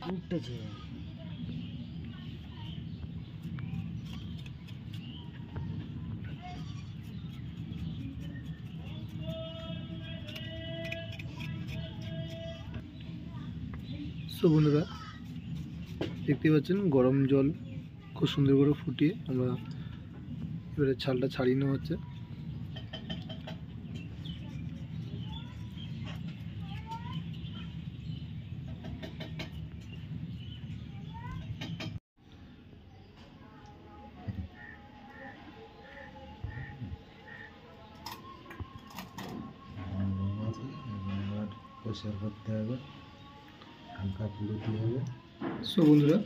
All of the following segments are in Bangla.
উঠতেছে। সো বন্ধুরা দেখতে পাচ্ছেন গরম জল খুব সুন্দর করে ফুটিয়ে আমরা এবারে ছালটা ছাড়িয়ে নেওয়া হচ্ছে। পরিষ্কার করতে হবে, হালকা পুরো দিতে হবে। সো বন্ধুরা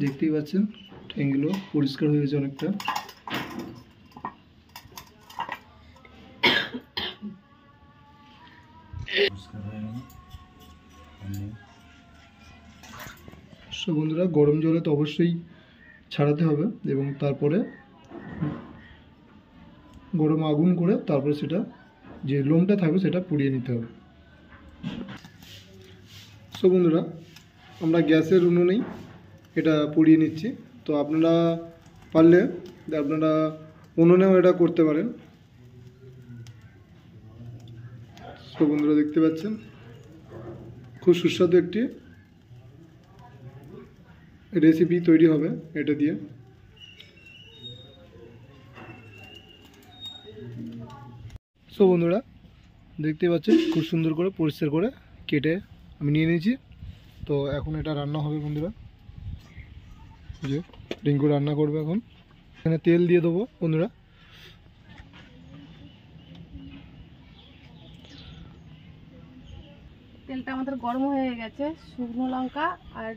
দেখতেই পাচ্ছেন ট্যাঙ্কগুলো পরিষ্কার হয়ে গেছে অনেকটা। সো বন্ধুরা গরম জলে তো অবশ্যই ছাড়াতে হবে এবং তারপরে গরম আগুন করে তারপরে সেটা যে লোমটা থাকবে সেটা পুড়িয়ে নিতে হবে। সো বন্ধুরা আমরা গ্যাসের উনুনেই এটা পুড়িয়ে নিচ্ছি। তো আপনারা পারলে আপনারা উনুনেও এটা করতে পারেন। সো বন্ধুরা দেখতে পাচ্ছেন খুব সুস্বাদু একটি রেসিপি তৈরি হবে এটা দিয়ে। সো বন্ধুরা দেখতে পাচ্ছেন খুব সুন্দর করে পরিষ্কার করে কেটে আমি নিয়ে নিয়েছি। তো এখন এটা রান্না হবে বন্ধুরা, যে রিঙ্কু রান্না করবে। এখন এখানে তেল দিয়ে দেবো বন্ধুরা। তেলটা আমাদের গরম হয়ে গেছে, শুকনো লঙ্কা আর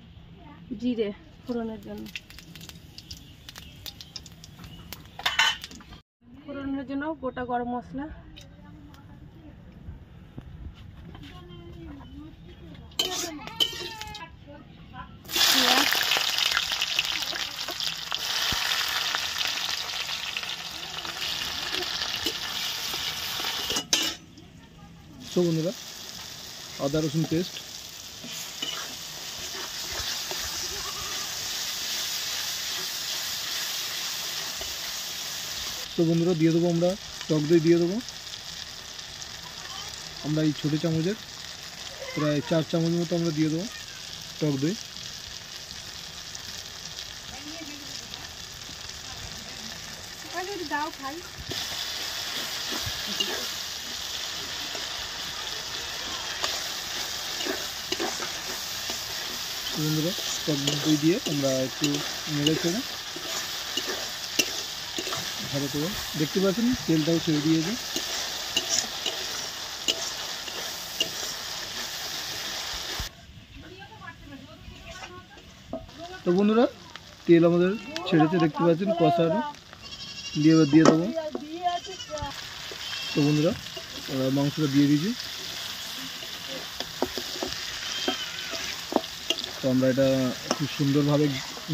জিরে ফোড়নের জন্য। ফোড়নের জন্য গোটা গরম মশলা, তো বন্ধুরা আদা রসুন পেস্ট, তো বন্ধুরা দিয়ে দেবো আমরা টক দই দিয়ে দেবো। আমরা এই ছোটো চামচের প্রায় 4 চামচ মতো আমরা দিয়ে দেবো টক দই। দাও খাই। বন্ধুরা টক দই দিয়ে আমরা একটু নেড়ে ছেড়ে ভালো করে, দেখতে পাচ্ছেন তেলটাও ছেড়ে দিয়েছে। তো বন্ধুরা তেল আমাদের ছেড়েছে, দেখতে পাচ্ছেন কষানো দিয়ে এবার দিয়ে দেবো। তো বন্ধুরা মাংসটা দিয়ে দিয়েছি। তো আমরা এটা খুব সুন্দরভাবে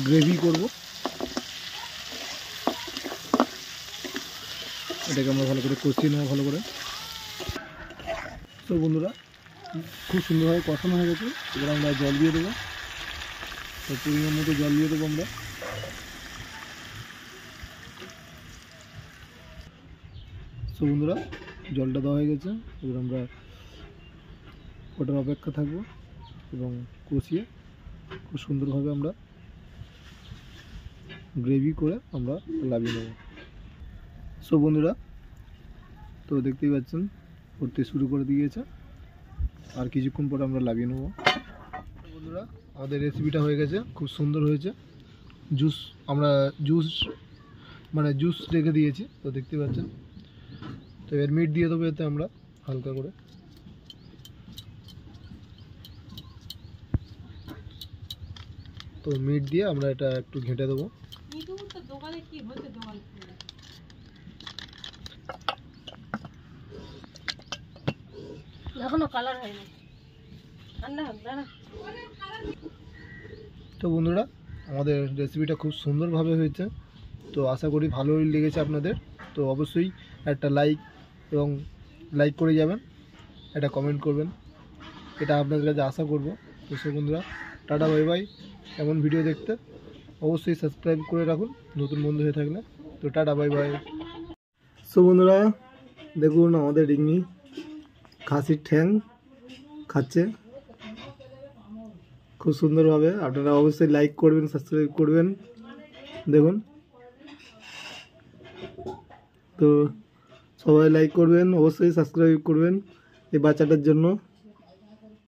গ্রেভি করব। এটাকে আমরা ভালো করে কষিয়ে নেবো ভালো করে। তো বন্ধুরা খুব সুন্দরভাবে কষানো হয়ে গেছে। এবার আমরা জল দিয়ে দেবো। তো পরিমাণ মতো জল দিয়ে দেবো আমরা। তো বন্ধুরা জলটা দেওয়া হয়ে গেছে। এবার আমরা ওটার অপেক্ষা থাকবো এবং কষিয়ে খুব সুন্দরভাবে আমরা গ্রেভি করে আমরা লাভিয়ে নেব। সো বন্ধুরা তো দেখতেই পাচ্ছেন করতে শুরু করে দিয়েছে, আর কিছুক্ষণ পরে আমরা লাভিয়ে নেব। বন্ধুরা আমাদের রেসিপিটা হয়ে গেছে, খুব সুন্দর হয়েছে। আমরা জুস রেখে দিয়েছি, তো দেখতে পাচ্ছেন। তো এর মিট দিয়ে দেবো এতে আমরা হালকা করে। তো মিট দিয়ে আমরা এটা একটু ঘেঁটে দেবো। এখনো কালার হয়নি, ঠান্ডা হবে না। তো বন্ধুরা আমাদের রেসিপিটা খুব সুন্দরভাবে হয়েছে। তো আশা করি ভালোই লেগেছে আপনাদের। তো অবশ্যই একটা লাইক করে যাবেন, একটা কমেন্ট করবেন, এটা আপনাদের কাছে আশা করব। তো সব বন্ধুরা টাটা বাই বাই। এমন ভিডিও দেখতে অবশ্যই সাবস্ক্রাইব করে রাখুন নতুন বন্ধু হয়ে থাকলে। তো টাটা বাই বাই। সো বন্ধুরা দেখুন আমাদের রিঙ্গি খাসির ঠ্যাং খাচ্ছে খুব সুন্দরভাবে। আপনারা অবশ্যই লাইক করবেন, সাবস্ক্রাইব করবেন। দেখুন, তো সবাই লাইক করবেন, অবশ্যই সাবস্ক্রাইব করবেন এই বাচ্চাটার জন্য।